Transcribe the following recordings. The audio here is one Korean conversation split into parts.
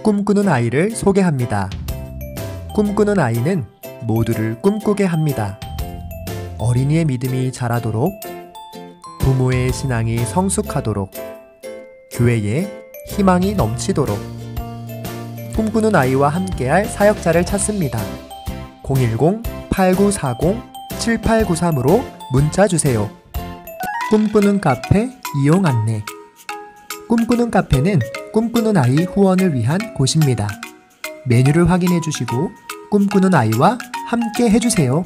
꿈꾸는 아이를 소개합니다. 꿈꾸는 아이는 모두를 꿈꾸게 합니다. 어린이의 믿음이 자라도록, 부모의 신앙이 성숙하도록, 교회에 희망이 넘치도록 꿈꾸는 아이와 함께할 사역자를 찾습니다. 010-8940-7893으로 문자 주세요. 꿈꾸는 카페 이용 안내. 꿈꾸는 카페는 꿈꾸는 아이 후원을 위한 곳입니다. 메뉴를 확인해 주시고 꿈꾸는 아이와 함께 해주세요.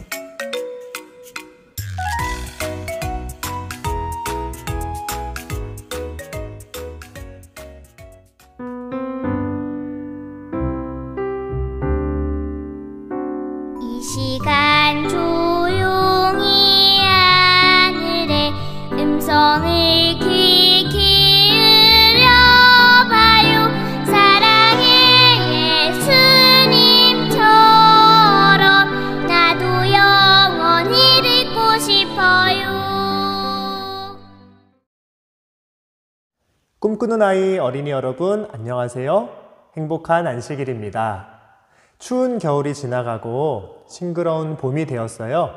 이 시간 조용히 하늘의 음성을 귀 기울여봐요. 사랑의 예수님처럼 나도 영원히 듣고 싶어요. 꿈꾸는 아이 어린이 여러분, 안녕하세요. 행복한 안식일입니다. 추운 겨울이 지나가고 싱그러운 봄이 되었어요.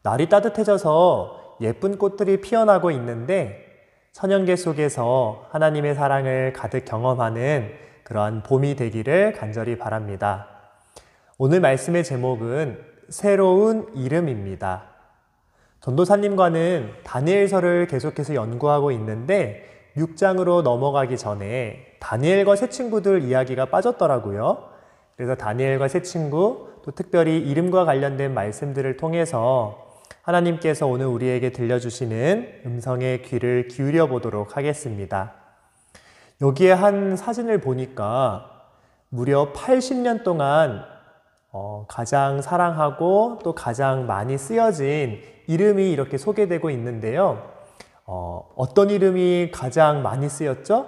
날이 따뜻해져서 예쁜 꽃들이 피어나고 있는데 선연계 속에서 하나님의 사랑을 가득 경험하는 그러한 봄이 되기를 간절히 바랍니다. 오늘 말씀의 제목은 새로운 이름입니다. 전도사님과는 다니엘서를 계속해서 연구하고 있는데 6장으로 넘어가기 전에 다니엘과 새 친구들 이야기가 빠졌더라고요. 그래서 다니엘과 새 친구, 또 특별히 이름과 관련된 말씀들을 통해서 하나님께서 오늘 우리에게 들려주시는 음성의 귀를 기울여 보도록 하겠습니다. 여기에 한 사진을 보니까 무려 80년 동안 가장 사랑하고 또 가장 많이 쓰여진 이름이 이렇게 소개되고 있는데요. 어떤 이름이 가장 많이 쓰였죠?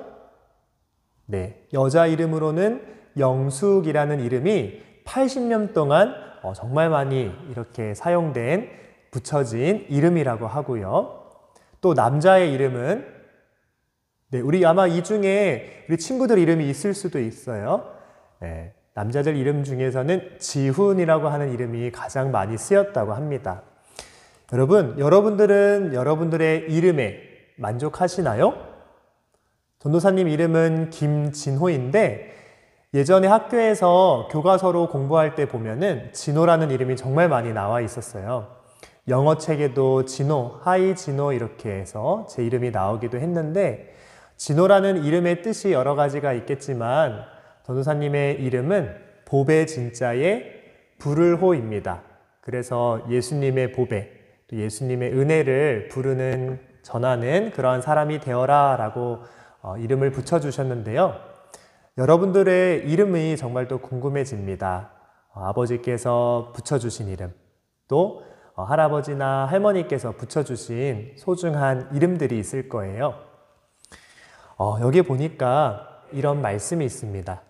네, 여자 이름으로는 영숙이라는 이름이 80년 동안 정말 많이 이렇게 사용된, 붙여진 이름이라고 하고요. 또 남자의 이름은, 네, 우리 아마 이 중에 우리 친구들 이름이 있을 수도 있어요. 네, 남자들 이름 중에서는 지훈이라고 하는 이름이 가장 많이 쓰였다고 합니다. 여러분, 여러분들은 여러분들의 이름에 만족하시나요? 전도사님 이름은 김진호인데 예전에 학교에서 교과서로 공부할 때 보면은 진호라는 이름이 정말 많이 나와 있었어요. 영어 책에도 진호, 하이 진호 이렇게 해서 제 이름이 나오기도 했는데 진호라는 이름의 뜻이 여러 가지가 있겠지만 전도사님의 이름은 보배 진자의 부를호입니다. 그래서 예수님의 보배, 또 예수님의 은혜를 부르는, 전하는 그러한 사람이 되어라 라고 이름을 붙여주셨는데요. 여러분들의 이름이 정말 또 궁금해집니다. 아버지께서 붙여주신 이름, 또 할아버지나 할머니께서 붙여주신 소중한 이름들이 있을 거예요. 여기 보니까 이런 말씀이 있습니다.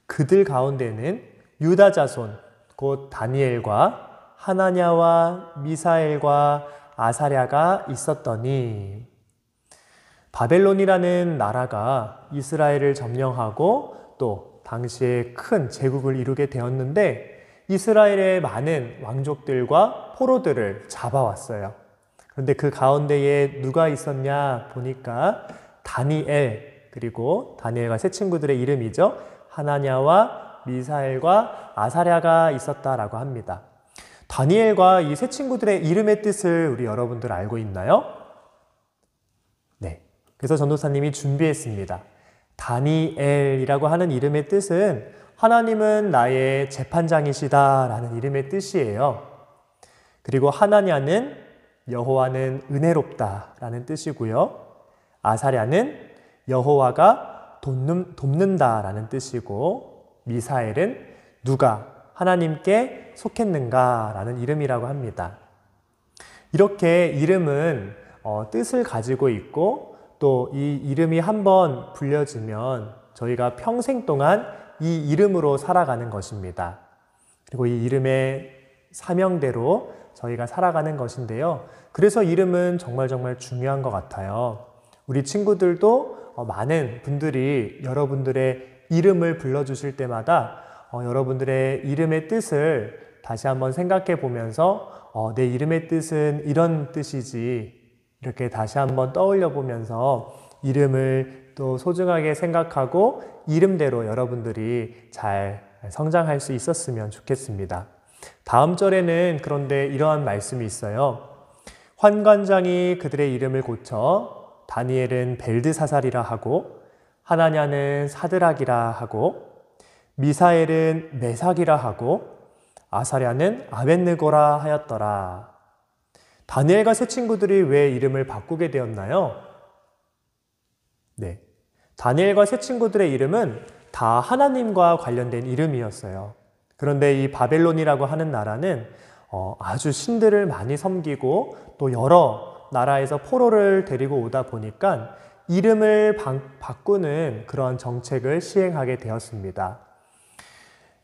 그들 가운데는 유다 자손, 곧 다니엘과 하나냐와 미사엘과 아사랴가 있었더니, 바벨론이라는 나라가 이스라엘을 점령하고 또 당시에 큰 제국을 이루게 되었는데 이스라엘의 많은 왕족들과 포로들을 잡아왔어요. 그런데 그 가운데에 누가 있었냐 보니까 다니엘, 그리고 다니엘과 새 친구들의 이름이죠. 하나냐와 미사엘과 아사랴가 있었다라고 합니다. 다니엘과 이 새 친구들의 이름의 뜻을 우리 여러분들 알고 있나요? 네. 그래서 전도사님이 준비했습니다. 다니엘이라고 하는 이름의 뜻은 하나님은 나의 재판장이시다 라는 이름의 뜻이에요. 그리고 하나냐는 여호와는 은혜롭다 라는 뜻이고요. 아사랴는 여호와가 돕는다 라는 뜻이고, 미사엘은 누가 하나님께 속했는가 라는 이름이라고 합니다. 이렇게 이름은 뜻을 가지고 있고 또 이 이름이 한번 불려지면 저희가 평생 동안 이 이름으로 살아가는 것입니다. 그리고 이 이름의 사명대로 저희가 살아가는 것인데요. 그래서 이름은 정말 중요한 것 같아요. 우리 친구들도 많은 분들이 여러분들의 이름을 불러주실 때마다 여러분들의 이름의 뜻을 다시 한번 생각해 보면서 내 이름의 뜻은 이런 뜻이지, 이렇게 다시 한번 떠올려 보면서 이름을 또 소중하게 생각하고 이름대로 여러분들이 잘 성장할 수 있었으면 좋겠습니다. 다음 절에는 그런데 이러한 말씀이 있어요. 환관장이 그들의 이름을 고쳐 다니엘은 벨드사살이라 하고 하나냐는 사드락이라 하고 미사엘은 메삭이라 하고 아사랴는 아벳느고라 하였더라. 다니엘과 세 친구들이 왜 이름을 바꾸게 되었나요? 네, 다니엘과 세 친구들의 이름은 다 하나님과 관련된 이름이었어요. 그런데 이 바벨론이라고 하는 나라는 아주 신들을 많이 섬기고 또 여러 나라에서 포로를 데리고 오다 보니까 이름을 바꾸는 그런 정책을 시행하게 되었습니다.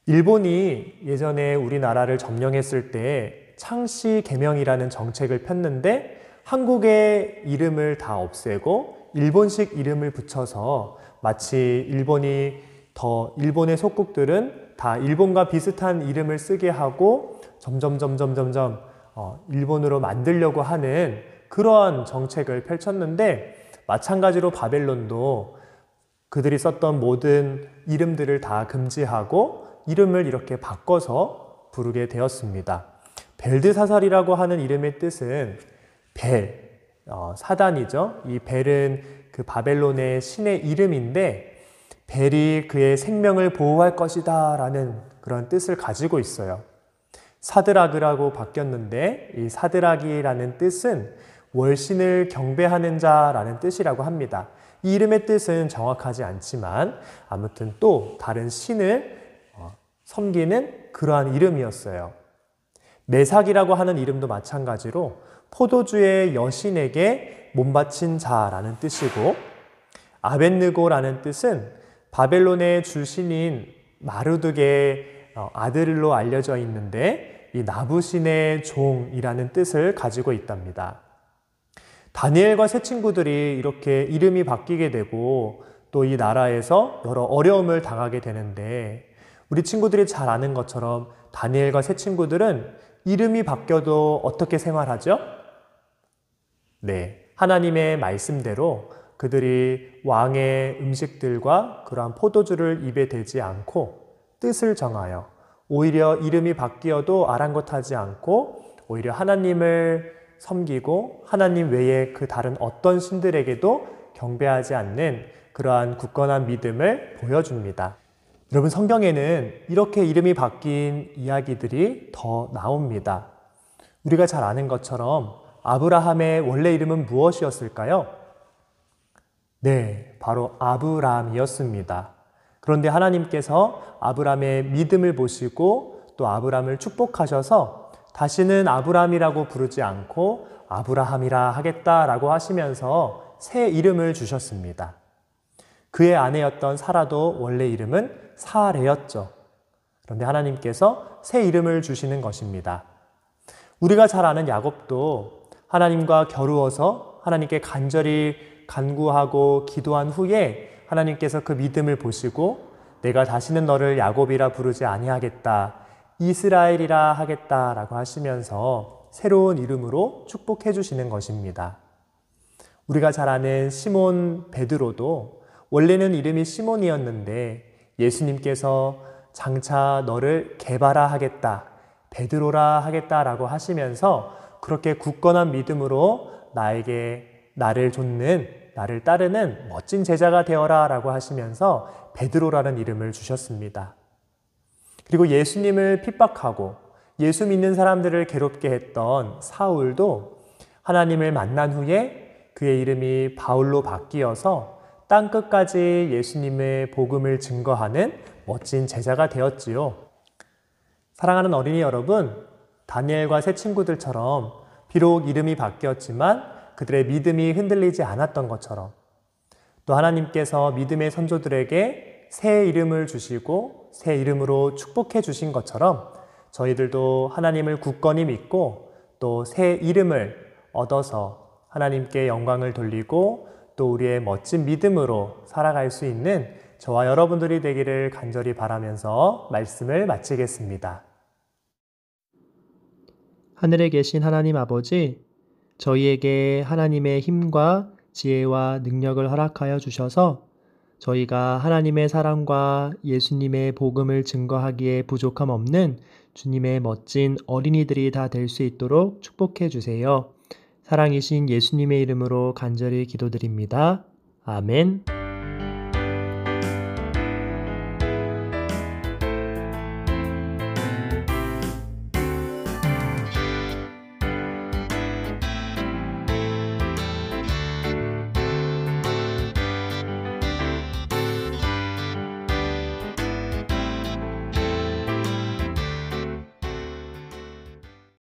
일본이 예전에 우리나라를 점령했을 때 창씨 개명이라는 정책을 폈는데 한국의 이름을 다 없애고 일본식 이름을 붙여서 마치 일본의 속국들은 다 일본과 비슷한 이름을 쓰게 하고 점점 일본으로 만들려고 하는 그러한 정책을 펼쳤는데, 마찬가지로 바벨론도 그들이 썼던 모든 이름들을 다 금지하고 이름을 이렇게 바꿔서 부르게 되었습니다. 벨드사살이라고 하는 이름의 뜻은 사단이죠. 이 벨은 그 바벨론의 신의 이름인데 벨이 그의 생명을 보호할 것이다 라는 그런 뜻을 가지고 있어요. 사드락이라고 바뀌었는데 이 사드락이라는 뜻은 월신을 경배하는 자라는 뜻이라고 합니다. 이 이름의 뜻은 정확하지 않지만 아무튼 또 다른 신을 섬기는 그러한 이름이었어요. 메삭이라고 하는 이름도 마찬가지로 포도주의 여신에게 몸바친 자라는 뜻이고, 아벳느고라는 뜻은 바벨론의 주신인 마르둑의 아들로 알려져 있는데 이 나부신의 종이라는 뜻을 가지고 있답니다. 다니엘과 세 친구들이 이렇게 이름이 바뀌게 되고 또 이 나라에서 여러 어려움을 당하게 되는데, 우리 친구들이 잘 아는 것처럼 다니엘과 세 친구들은 이름이 바뀌어도 어떻게 생활하죠? 네, 하나님의 말씀대로 그들이 왕의 음식들과 그러한 포도주를 입에 대지 않고 뜻을 정하여 오히려 이름이 바뀌어도 아랑곳하지 않고 오히려 하나님을 섬기고 하나님 외에 그 다른 어떤 신들에게도 경배하지 않는 그러한 굳건한 믿음을 보여줍니다. 여러분, 성경에는 이렇게 이름이 바뀐 이야기들이 더 나옵니다. 우리가 잘 아는 것처럼 아브라함의 원래 이름은 무엇이었을까요? 네, 바로 아브람이었습니다. 그런데 하나님께서 아브람의 믿음을 보시고 또 아브람을 축복하셔서 다시는 아브람이라고 부르지 않고 아브라함이라 하겠다라고 하시면서 새 이름을 주셨습니다. 그의 아내였던 사라도 원래 이름은 사레였죠. 그런데 하나님께서 새 이름을 주시는 것입니다. 우리가 잘 아는 야곱도 하나님과 겨루어서 하나님께 간절히 간구하고 기도한 후에 하나님께서 그 믿음을 보시고 내가 다시는 너를 야곱이라 부르지 아니하겠다, 이스라엘이라 하겠다라고 하시면서 새로운 이름으로 축복해 주시는 것입니다. 우리가 잘 아는 시몬 베드로도 원래는 이름이 시몬이었는데 예수님께서 장차 너를 게바라 하겠다, 베드로라 하겠다라고 하시면서 그렇게 굳건한 믿음으로 나를 따르는 멋진 제자가 되어라 라고 하시면서 베드로라는 이름을 주셨습니다. 그리고 예수님을 핍박하고 예수 믿는 사람들을 괴롭게 했던 사울도 하나님을 만난 후에 그의 이름이 바울로 바뀌어서 땅끝까지 예수님의 복음을 증거하는 멋진 제자가 되었지요. 사랑하는 어린이 여러분, 다니엘과 새 친구들처럼 비록 이름이 바뀌었지만 그들의 믿음이 흔들리지 않았던 것처럼, 또 하나님께서 믿음의 선조들에게 새 이름을 주시고 새 이름으로 축복해 주신 것처럼 저희들도 하나님을 굳건히 믿고 또 새 이름을 얻어서 하나님께 영광을 돌리고 또 우리의 멋진 믿음으로 살아갈 수 있는 저와 여러분들이 되기를 간절히 바라면서 말씀을 마치겠습니다. 하늘에 계신 하나님 아버지, 저희에게 하나님의 힘과 지혜와 능력을 허락하여 주셔서 저희가 하나님의 사랑과 예수님의 복음을 증거하기에 부족함 없는 주님의 멋진 어린이들이 다 될 수 있도록 축복해 주세요. 사랑이신 예수님의 이름으로 간절히 기도드립니다. 아멘.